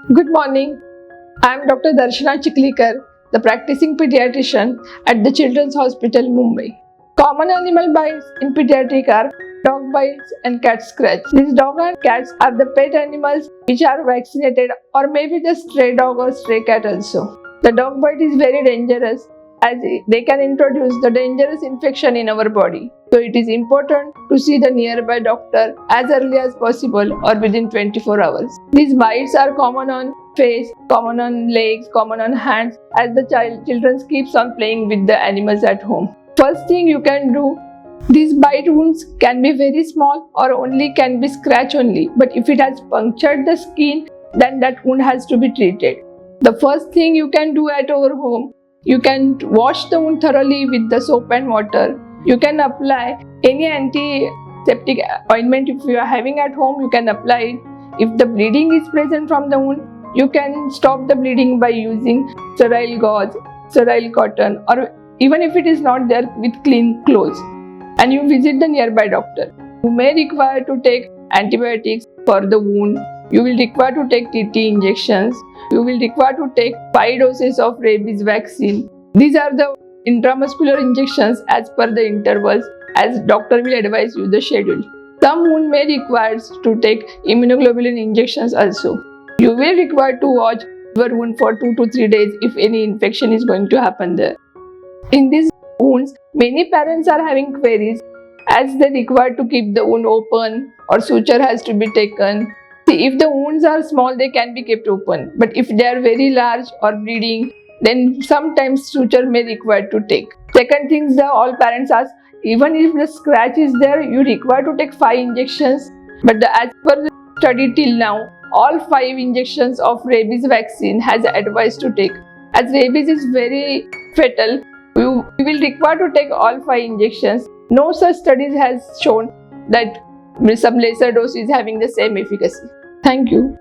Good morning. I am Dr. Darshana Chiklikar, the practicing pediatrician at the Children's Hospital, Mumbai. Common animal bites in pediatric are dog bites and cat scratch. These dog and cats are the pet animals which are vaccinated, or maybe the stray dog or stray cat also. The dog bite is very dangerous as they can introduce the dangerous infection in our body. So it is important to see the nearby doctor as early as possible or within 24 hours. These bites are common on face, common on legs, common on hands as the children keeps on playing with the animals at home. First thing you can do, these bite wounds can be very small or only can be scratch only, but if it has punctured the skin, then that wound has to be treated. The first thing you can do at our home, you can wash the wound thoroughly with the soap and water. You can apply any antiseptic ointment if you are having at home, you can apply it. If the bleeding is present from the wound, you can stop the bleeding by using sterile gauze, sterile cotton, or even if it is not there, with clean clothes. And you visit the nearby doctor. You may require to take antibiotics for the wound. You will require to take TT injections. You will require to take 5 doses of rabies vaccine. These are the intramuscular injections as per the intervals, as doctor will advise you the schedule. Some wound may require to take immunoglobulin injections also. You will require to watch your wound for 2 to 3 days if any infection is going to happen there. In these wounds, many parents are having queries as they require to keep the wound open or suture has to be taken. See, if the wounds are small, they can be kept open. But if they are very large or bleeding, then sometimes suture may require to take. Second thing, all parents ask, even if the scratch is there, you require to take 5 injections. But as per the study till now, all 5 injections of rabies vaccine has advised to take. As rabies is very fatal, we will require to take all 5 injections. No such studies has shown that some lesser dose is having the same efficacy. Thank you.